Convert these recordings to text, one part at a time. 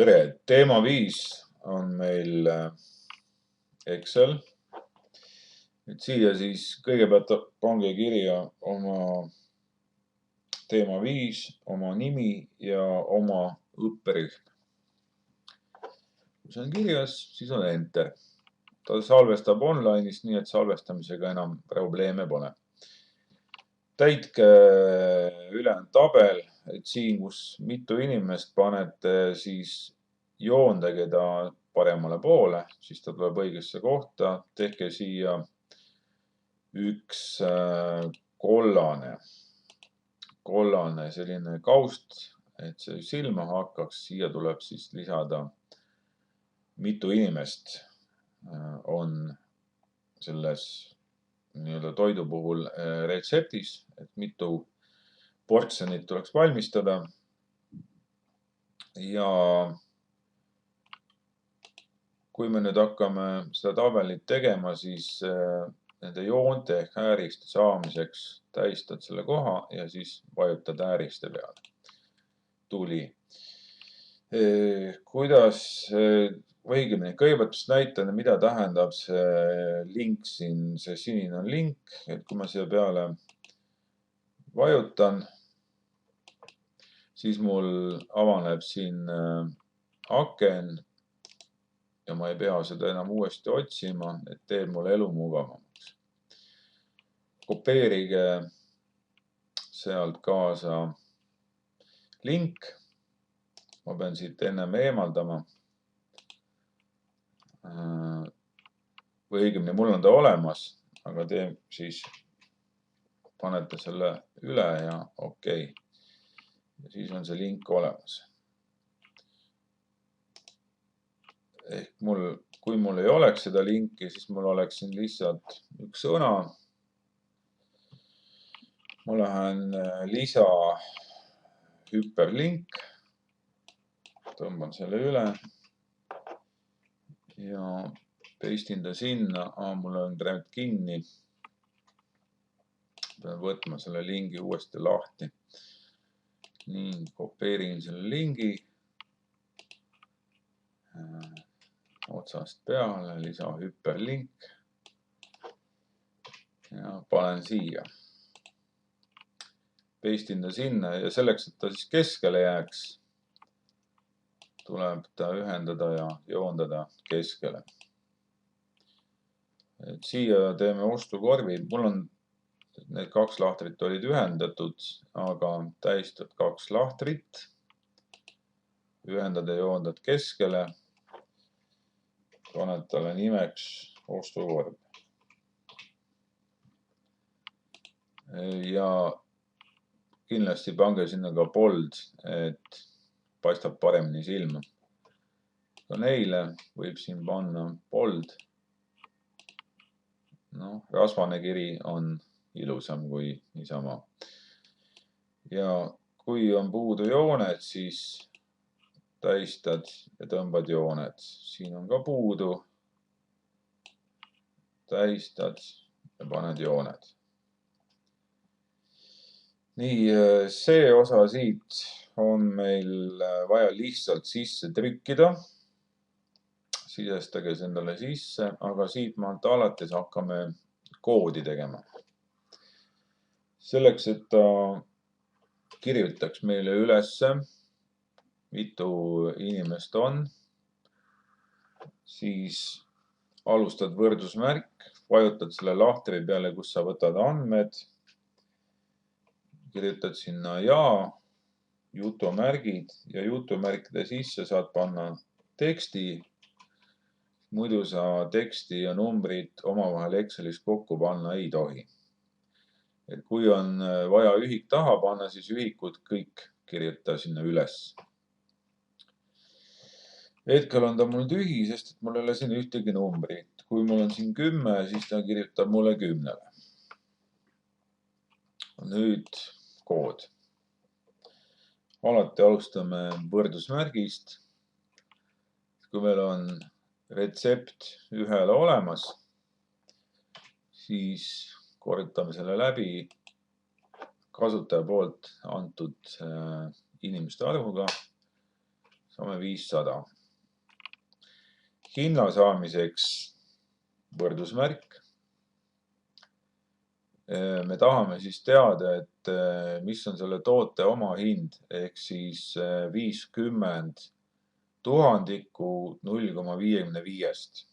Tere, teema 5 on meil Excel. Siia siis kõigepealt pange kirja oma teema 5, oma nimi ja oma õpperühm. Kui see on kirjas, siis on Enter. Ta salvestab online'is, nii et salvestamisega enam probleeme pole. Täitke ülejäänud tabel, et siin, kus mitu inimest panete, siis joondage ta paremale poole, siis ta tuleb õigesse kohta. Tehke siia üks kollane selline kaust, et see silma hakkaks. Siia tuleb siis lisada, mitu inimest on selles toidu puhul retseptis, et mitu portsjonit tuleks valmistada. Ja kui me nüüd hakkame seda tabelit tegema, siis nende joonte ehk ääriste saamiseks tähistad selle koha ja siis vajutad ääriste peale. Tuli. Kuidas õigemini, kõigepealt näitan, mida tähendab see link siin. See sinine on link, et kui ma siia peale vajutan, siis mul avaneb siin aken ja ma ei pea seda enam uuesti otsima, et teeb mulle elu mugavamaks. Kopeerige sealt kaasa link. Ma pean siit ennem eemaldama. Või õigemini, mul on ta olemas, aga te siis panete selle üle ja okei. Ja siis on see link olemas. Ehk kui mul ei oleks seda linki, siis mul oleks siin lihtsalt üks sõna. Ma lähen lisa hüperlink. Tõmban selle üle ja pastin ta sinna. Mul on läinud kinni. Pean võtma selle lingi uuesti lahti. Nii, kopeerin selle lingi otsast peale, lisa hüperlink ja panen siia. Pastin ta sinna ja selleks, et ta siis keskele jääks, tuleb ta ühendada ja joondada keskele. Et siia teeme ostukorvi. Mul on need 2 lahtrit olid ühendatud, aga tähistad 2 lahtrit. Ühendad ja joondad keskele. Paned talle nimeks ostukorv. Ja kindlasti pange sinna ka bold, et paistab paremini silma. Ka neile võib siin panna bold. Rasvane kiri on ilusam kui niisama. Ja kui on puudu jooned, siis tähistad ja tõmbad jooned. Siin on ka puudu. Tähistad ja paned jooned. Nii, see osa siit on meil vaja lihtsalt sisse trükkida. Sisestage endale sisse, aga siit maalt alates hakkame koodi tegema. Selleks, et ta kirjutaks meile ülesse, mitu inimest on, siis alustad võrdusmärk, vajutad selle lahtri peale, kus sa võtad andmed, kirjutad sinna ja jutumärgid ja jutumärkide sisse saad panna teksti. Muidu sa teksti ja numbrid omavahel Excelis kokku panna ei tohi. Et kui on vaja ühik taha panna, siis ühikud kõik kirjuta sinna üles. Hetkel on ta mul tühi, sest mul ei ole siin ühtegi numbrit. Kui mul on siin 10, siis ta kirjutab mulle 10. Nüüd kood. Alati alustame võrdusmärgist. Kui meil on retsept ühele olemas, siis korrutame selle läbi kasutaja poolt antud inimeste arvuga. saame 500. Hinna saamiseks võrdusmärk. Me tahame siis teada, et mis on selle toote omahind, ehk siis 50 tuhandikku 0,55.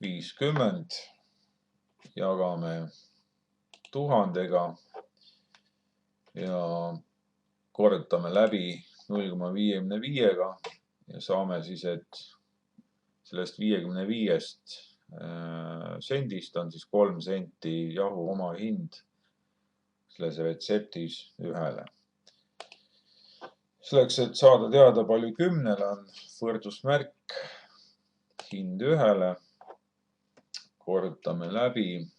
50 jagame 1000-ga ja korrutame läbi 0,55-ga ja saame siis, et sellest 55 sendist on siis 3 senti jahu omahind selles retseptis ühele. Selleks, et saada teada, palju 10 on, võrdusmärk, hind ühele, korrutame läbi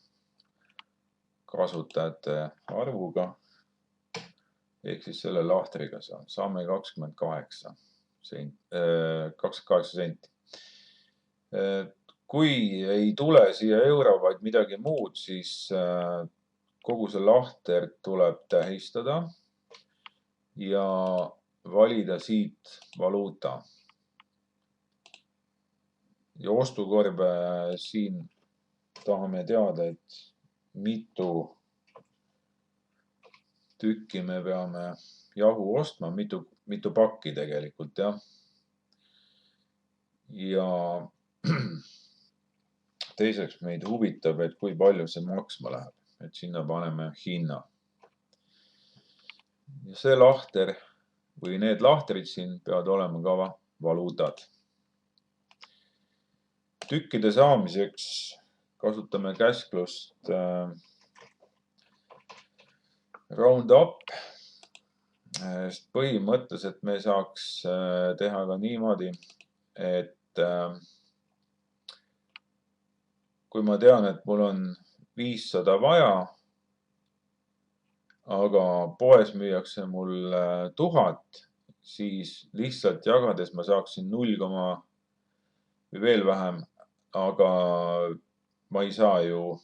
kasutajate arvuga ehk siis selle lahtriga saame 28 senti. Kui ei tule siia euro, vaid midagi muud, siis kogu see lahter tuleb tähistada ja valida siit valuuta. Ja ostukorbe siin tahame teada, et mitu tükki me peame jahu ostma, mitu pakki tegelikult, jah. Ja teiseks meid huvitab, et kui palju see maksma läheb, et sinna paneme hinna. Ja see lahter või need lahtrid siin peavad olema ka valuutad. Tükkide saamiseks kasutame käsklust round up. Põhimõtteliselt me saaks teha ka niimoodi, et kui ma tean, et mul on 500 vaja, aga poes müüakse mul 1000, siis lihtsalt jagades ma saaksin 0, või veel vähem, aga ma ei saa ju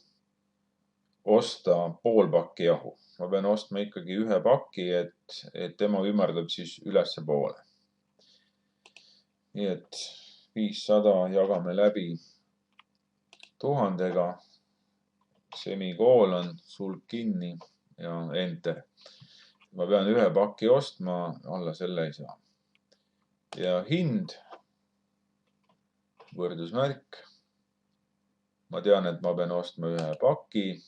osta pool pakki jahu. Ma pean ostma ikkagi ühe pakki, et tema ümardab siis ülespoole. Nii et 500 jagame läbi 1000-ga, semikoolon, sulg kinni ja enter. Ma pean ühe pakki ostma, alla selle ei saa. Ja hind, võrdusmärk. Ma tean, et ma pean ostma ühe paki.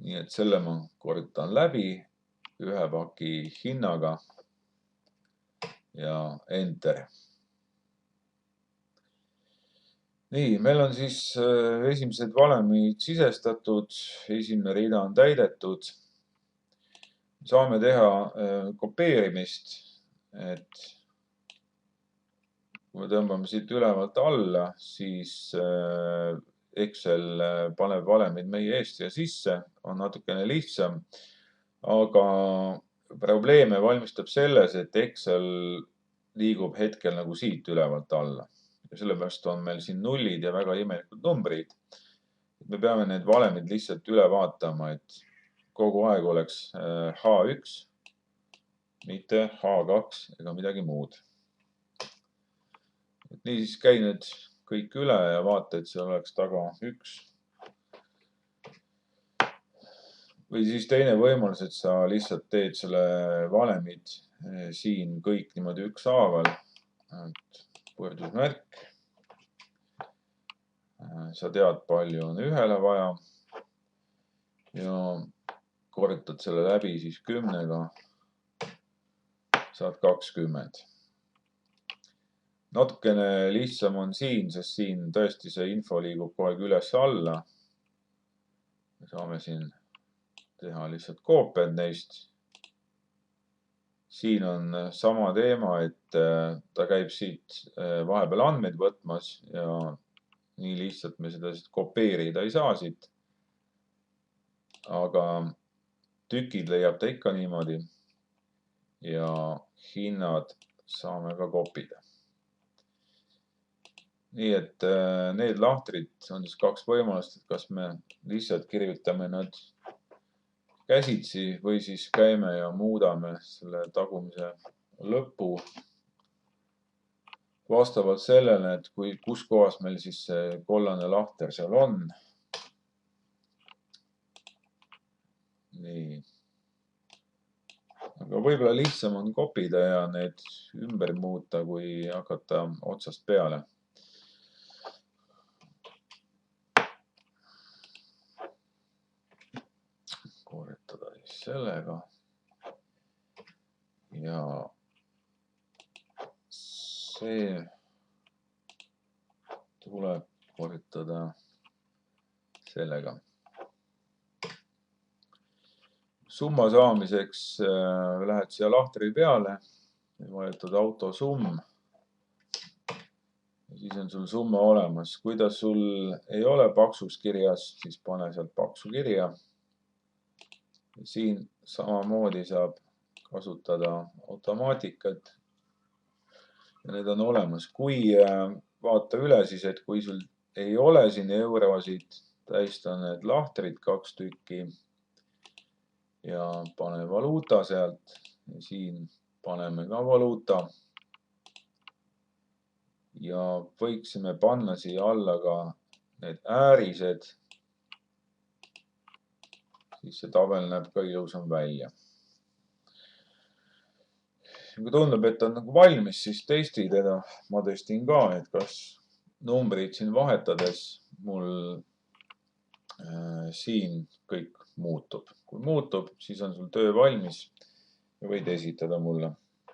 Nii et selle ma korrutan läbi ühe paki hinnaga ja enter. Nii, meil on siis esimesed valemid sisestatud, esimene rida on täidetud. Saame teha kopeerimist, et kui me tõmbame siit ülevalt alla, siis Excel paneb valemid meie eest ja sisse, on natukene lihtsam, aga probleeme valmistab selles, et Excel liigub hetkel nagu siit ülevalt alla. Ja sellepärast on meil siin nullid ja väga imelikud numbrid. Me peame need valemid lihtsalt üle vaatama, et kogu aeg oleks H1, mitte H2 ega midagi muud. Niisiis käi nüüd kõik üle ja vaata, et see oleks taga 1. Või siis teine võimalus, et sa lihtsalt teed selle valemid siin kõik niimoodi ükshaaval. Võrdusmärk. Sa tead, palju on ühele vaja ja korrutad selle läbi siis 10-ga. Saad 20. Natukene lihtsam on siin, sest siin tõesti see info liigub kogu aeg üles-alla. Me saame siin teha lihtsalt koopiad neist. Siin on sama teema, et ta käib siit vahepeal andmeid võtmas ja nii lihtsalt me seda kopeerida ei saa siit. Aga tükid leiab ta ikka niimoodi ja hinnad saame ka kopida. Nii et need lahtrid on siis 2 võimalust, et kas me lihtsalt kirjutame nad käsitsi või siis käime ja muudame selle tagumise lõpu vastavalt sellele, et kus kohas meil siis see kollane lahter seal on. Nii. Aga võib-olla lihtsam on kopida ja need ümber muuta, kui hakata otsast peale. Korrutada siis sellega. Ja see tuleb korrutada sellega. Summa saamiseks lähed siia lahtri peale, vajutad auto summ. Ja siis on sul summa olemas. Kui ta sul ei ole paksus kirjas, siis pane sealt paksu kirja. Ja siin samamoodi saab kasutada automaatikat. Ja need on olemas. Kui vaata üle siis, et kui sul ei ole siin eurosid, tähista need lahtrid 2 tükki. Ja pane valuuta sealt. Ja siin paneme ka valuuta. Ja võiksime panna siia alla ka need äärised. Siis see tabel näeb ka ilusam välja. Kui tundub, et on nagu valmis, siis testi teda. Ma testin ka, et kas numbrid siin vahetades mul siin kõik muutub. Kui muutub, siis on sul töö valmis ja võid esitada mulle.